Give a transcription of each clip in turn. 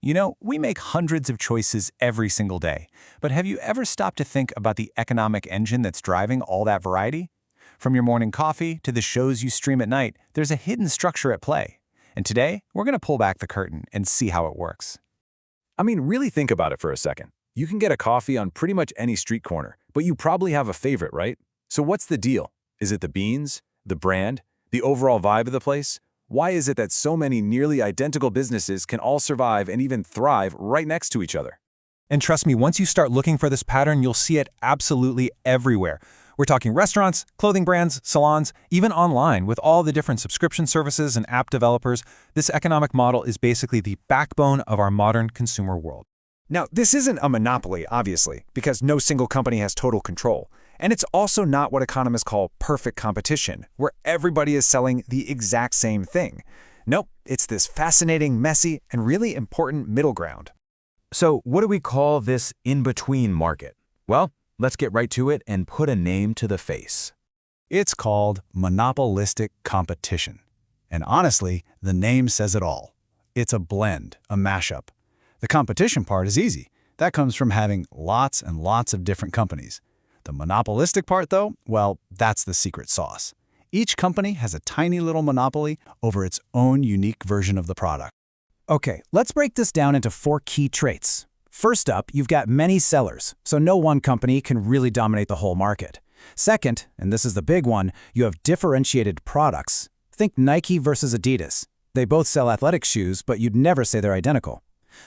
You know, we make hundreds of choices every single day, but have you ever stopped to think about the economic engine that's driving all that variety? From your morning coffee to the shows you stream at night, there's a hidden structure at play. And today, we're going to pull back the curtain and see how it works. I mean, really think about it for a second. You can get a coffee on pretty much any street corner, but you probably have a favorite, right? So what's the deal? Is it the beans, the brand, the overall vibe of the place? Why is it that so many nearly identical businesses can all survive and even thrive right next to each other? And trust me, once you start looking for this pattern, you'll see it absolutely everywhere. We're talking restaurants, clothing brands, salons, even online with all the different subscription services and app developers. This economic model is basically the backbone of our modern consumer world. Now, this isn't a monopoly, obviously, because no single company has total control. And it's also not what economists call perfect competition, where everybody is selling the exact same thing. Nope, it's this fascinating, messy, and really important middle ground. So what do we call this in-between market? Well, let's get right to it and put a name to the face. It's called monopolistic competition. And honestly, the name says it all. It's a blend, a mashup. The competition part is easy. That comes from having lots and lots of different companies. The monopolistic part, though, well, that's the secret sauce. Each company has a tiny little monopoly over its own unique version of the product. Okay, let's break this down into 4 key traits. First up, you've got many sellers, so no one company can really dominate the whole market. Second, and this is the big one, you have differentiated products. Think Nike versus Adidas. They both sell athletic shoes, but you'd never say they're identical.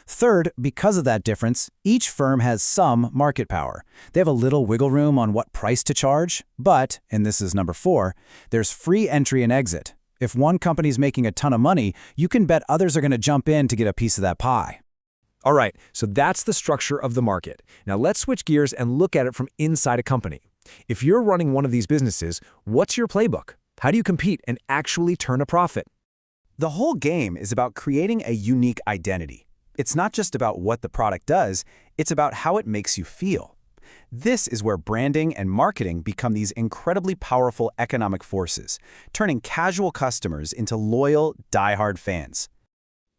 Third, because of that difference, each firm has some market power. They have a little wiggle room on what price to charge, but, and this is number 4, there's free entry and exit. If one company's making a ton of money, you can bet others are going to jump in to get a piece of that pie. All right, so that's the structure of the market. Now let's switch gears and look at it from inside a company. If you're running one of these businesses, what's your playbook? How do you compete and actually turn a profit? The whole game is about creating a unique identity. It's not just about what the product does, it's about how it makes you feel. This is where branding and marketing become these incredibly powerful economic forces, turning casual customers into loyal, die-hard fans.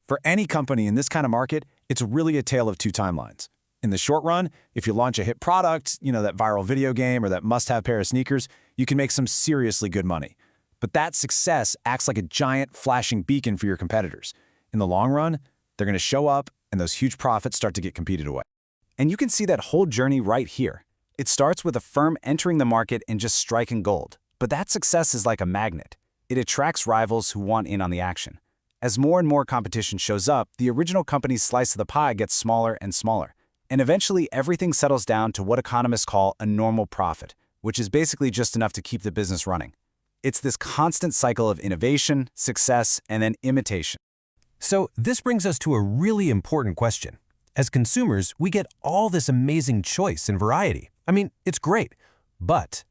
For any company in this kind of market, it's really a tale of 2 timelines. In the short run, if you launch a hit product, that viral video game or that must-have pair of sneakers, you can make some seriously good money. But that success acts like a giant flashing beacon for your competitors. In the long run, they're going to show up, and those huge profits start to get competed away. And you can see that whole journey right here. It starts with a firm entering the market and just striking gold. But that success is like a magnet. It attracts rivals who want in on the action. As more and more competition shows up, the original company's slice of the pie gets smaller and smaller. And eventually, everything settles down to what economists call a normal profit, which is basically just enough to keep the business running. It's this constant cycle of innovation, success, and then imitation. So this brings us to a really important question. As consumers, we get all this amazing choice and variety. I mean, it's great. But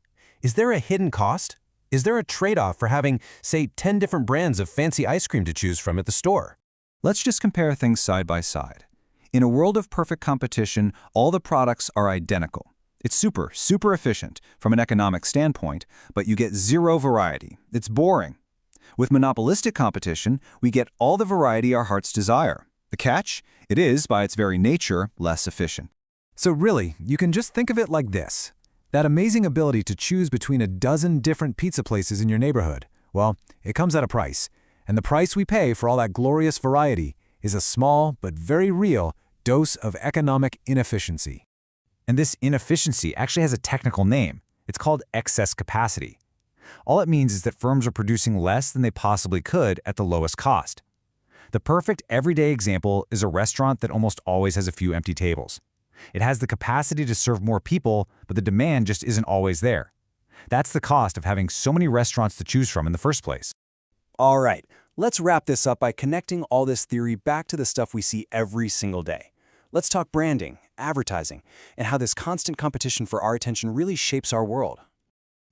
is there a hidden cost? Is there a trade-off for having, say, 10 different brands of fancy ice cream to choose from at the store? Let's just compare things side by side. In a world of perfect competition, all the products are identical. It's super efficient from an economic standpoint, but you get zero variety. It's boring. With monopolistic competition, we get all the variety our hearts desire. The catch? It is, by its very nature, less efficient. So really, you can just think of it like this. That amazing ability to choose between a dozen different pizza places in your neighborhood, well, it comes at a price. And the price we pay for all that glorious variety is a small but very real dose of economic inefficiency. And this inefficiency actually has a technical name. It's called excess capacity. All it means is that firms are producing less than they possibly could at the lowest cost. The perfect everyday example is a restaurant that almost always has a few empty tables. It has the capacity to serve more people, but the demand just isn't always there. That's the cost of having so many restaurants to choose from in the first place. All right, let's wrap this up by connecting all this theory back to the stuff we see every single day. Let's talk branding, advertising, and how this constant competition for our attention really shapes our world.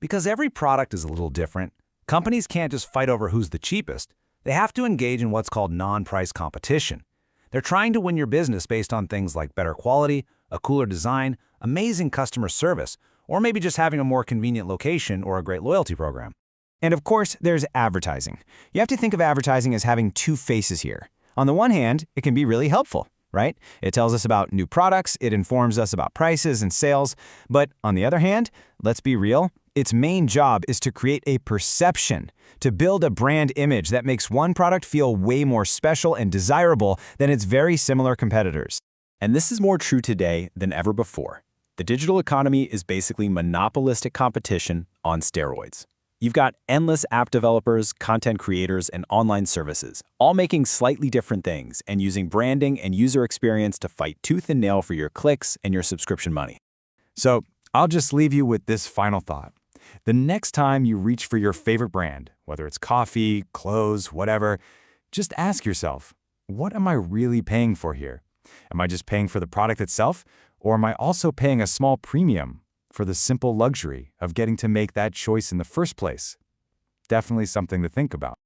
Because every product is a little different, companies can't just fight over who's the cheapest. They have to engage in what's called non-price competition. They're trying to win your business based on things like better quality, a cooler design, amazing customer service, or maybe just having a more convenient location or a great loyalty program. And of course, there's advertising. You have to think of advertising as having 2 faces here. On the one hand, it can be really helpful. right? It tells us about new products, it informs us about prices and sales. But on the other hand, let's be real, its main job is to create a perception, to build a brand image that makes one product feel way more special and desirable than its very similar competitors. And this is more true today than ever before. The digital economy is basically monopolistic competition on steroids. You've got endless app developers, content creators, and online services, all making slightly different things and using branding and user experience to fight tooth and nail for your clicks and your subscription money. So I'll just leave you with this final thought. The next time you reach for your favorite brand, whether it's coffee, clothes, whatever, just ask yourself, what am I really paying for here? Am I just paying for the product itself, or am I also paying a small premium for the simple luxury of getting to make that choice in the first place? Definitely something to think about.